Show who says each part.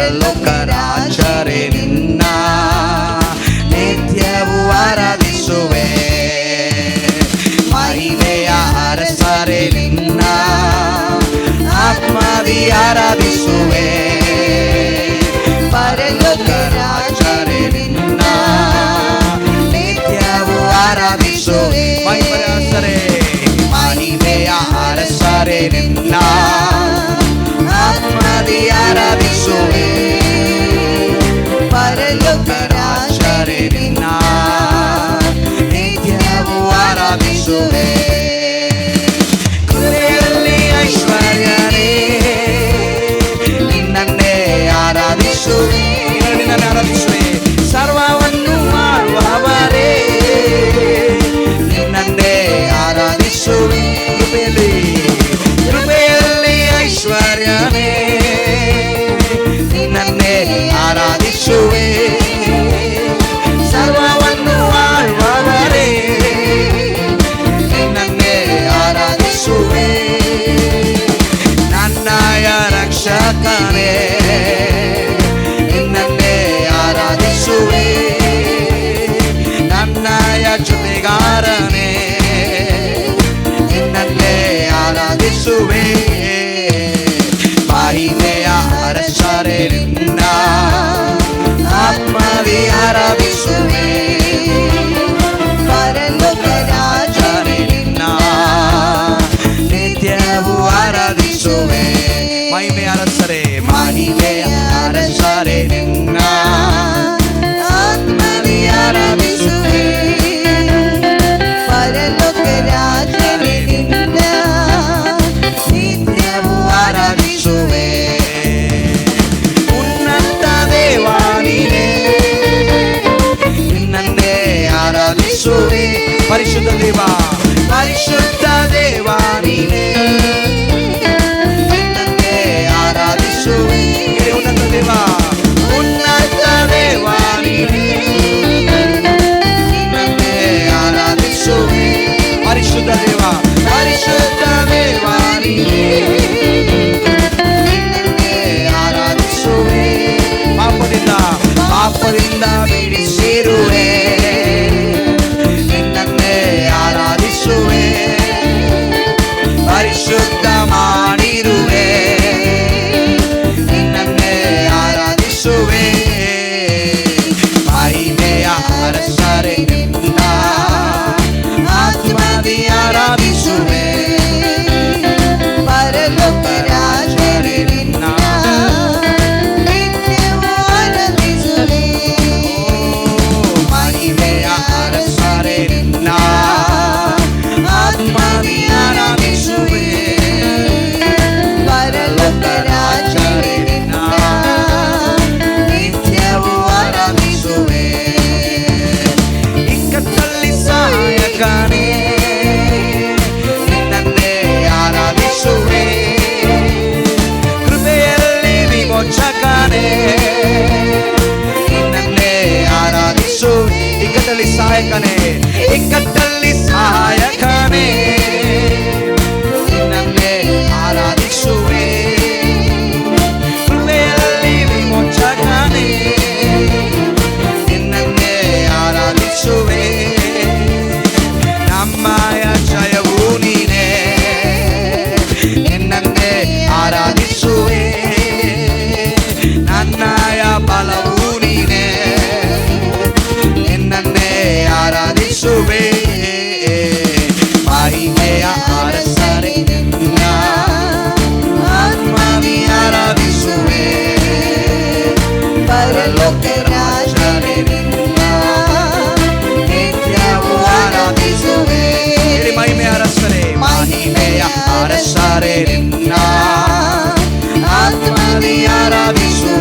Speaker 1: ಪರಲೋಕ ರಾಜರೇ ನಿನ್ನ ನಿತ್ಯವೂ ಆರಾಧಿಸುವೆ. ಮಹಿಮೆಯ ಅರಸರೇ ನಿನ್ನ ಆತ್ಮದಿ ಆರಾಧಿಸುವೆ. ಪರಲೋಕ ರಾಜರೇ ನಿನ್ನ ನಿತ್ಯವೂ ಆರಾಧಿಸುವೆ. ಮಹಿಮೆಯ ಅರಸರೇ ನಿನ್ನ ಆತ್ಮದಿ ಆರಾಧಿಸುವೆ. ಪರಲೋಕ ರಾಜರೇ ನಿನ್ನ ನಿತ್ಯವೂ ಆರಾಧಿಸುವೆ. ಕೃಪೆಯಲ್ಲಿ ಐಶ್ವರ್ಯನೇ ನಿನ್ನನ್ನೇ ಆರಾಧಿಸುವೆ. ನಿನ್ನನ್ನೇ ಆರಾಧಿಸುವೆ. ಸರ್ವವನ್ನು ಮಾಡುವವರೇ ನಿನ್ನನ್ನೇ ಆರಾಧಿಸುವೆ. ಕೃಪೆಯಲ್ಲಿ ಐಶ್ವರ್ಯನೇ ನಿನ್ನನ್ನೇ ಆರಾಧಿಸುವೆ. ಸರ್ವವನ್ನು ಆಳುವವರೇ ನಿನ್ನನ್ನೇ ಆರಾಧಿಸುವೆ. ನನ್ನಯ ರಕ್ಷಕನೇ ನಿನ್ನನ್ನೇ ಆರಾಧಿಸುವೆ. ನನ್ನಯ ಜೊತೆಗಾರನೇ ನಿನ್ನನ್ನೇ ಆರಾಧಿಸುವೆ. ಮಹಿಮೆಯ ಅರಸರೇ ನಿನ್ನ ಆತ್ಮದಿ ಆರಾಧಿಸುವೆ. ಪರಲೋಕ ರಾಜರೇ ನಿನ್ನ ನಿತ್ಯವೂ ಆರಾಧಿಸುವೆ. ಮಹಿಮೆಯ ಅರಸರೇ ಮಹಿಮೆಯ ಅರಸರೇ ನಿನ್ನ ಆತ್ಮದಿ ಆರಾಧಿಸುವೆ. ಪರಲೋಕ ರಾಜರೇ ನಿನ್ನ ನಿತ್ಯವೂ ಆರಾಧಿಸುವೆ. ಉನ್ನತ ದೇವ ನೀನೇ ನಿನ್ನನ್ನೇ ಆರಾಧಿಸುವೆ. ಪರಿಶುದ್ಧ ದೇವ ಪರಿಶುದ್ಧ ದೇವ ನೀನೇ ನಿನ್ನನ್ನೇ ಆರಾಧಿಸುವೆ. ಉನ್ನತ ದೇವ ಉನ್ನತ ದೇವ ನೀನೇ ನಿನ್ನನ್ನೇ ಆರಾಧಿಸುವೆ. ಪರಿಶುದ್ಧ ದೇವ ಪರಿಶುದ್ಧ ದೇವ ನೀನೇ ನಿನ್ನನ್ನೇ ಆರಾಧಿಸುವೆ. ಪಾಪದಿಂದ ಬಿಡಿಸಿರುವೆ. ನಿನ್ನನ್ನೇ ಆರಾಧಿಸುವೆ. ಪರಿಶುದ್ಧ ಮಾಡಿರುವೆ. ನಿನ್ನನ್ನೇ ಆರಾಧಿಸುವೆ. ಮಹಿಮೆಯ ಅರಸರೇ ನಿನ್ನ ಆತ್ಮದಿ ಆರಾಧಿಸುವೆ. ಪರಲೋಕ ರಾಜರೇ ನಿನ್ನ ನಿತ್ಯವೂ ಆರಾಧಿಸುವೆ. ಮಹಿಮೆಯ ಅರಸರೇ ನಿನ್ನ ಆತ್ಮದಿ ಆರಾಧಿಸುವೆ. ಪರಲೋಕ ರಾಜರೇ ನಿನ್ನ ನಿತ್ಯವೂ ಆರಾಧಿಸುವೆ. ಇಕ್ಕಟ್ಟಲ್ಲಿ ಸಹಾಯಕನೇ ನಿನ್ನನ್ನೇ ಆರಾಧಿಸುವೆ. ಕೃಪೆಯಲ್ಲಿ ವಿಮೋಚಕನೇ ನಿನ್ನನ್ನೇ ಆರಾಧಿಸುವೆ. ಇಕ್ಕಟ್ಟಲ್ಲಿ ಸಹಾಯಕನೇ ಇಕ್ಕಟ್ಟಲ್ಲಿ ಸಹಾಯಕನೇ ನಿನ್ನನ್ನೇ ಆರಾಧಿಸುವೆ. ಕೃಪೆಯಲ್ಲಿ ವಿಮೋಚಕನೇ ನಿನ್ನನ್ನೇ ಆರಾಧಿಸುವೆ. ನಮ್ಮಯ ಜಯವೂ ನೀನೇ ನಿನ್ನನ್ನೇ ಆರಾಧಿಸುವೆ. ನನ್ನಯ ಬಲವೂ ನೀನೇ ನಿನ್ನನ್ನೇ ಆರಾಧಿಸುವೆ. ಮಹಿಮೆಯ ಅರಸರೇ ನಿನ್ನ ಆತ್ಮದಿ ಆರಾಧಿಸುವೆ. ಪರಲೋಕ ರಾಜರೇ ನಿನ್ನ ನಿತ್ಯವೂ ಆರಾಧಿಸುವೆ. ಮಹಿಮೆಯ ಅರಸರೇ ಮಹಿಮೆಯ ಅರಸರೇ ನಿನ್ನ ಆತ್ಮದಿ ಆರಾಧಿಸುವೆ.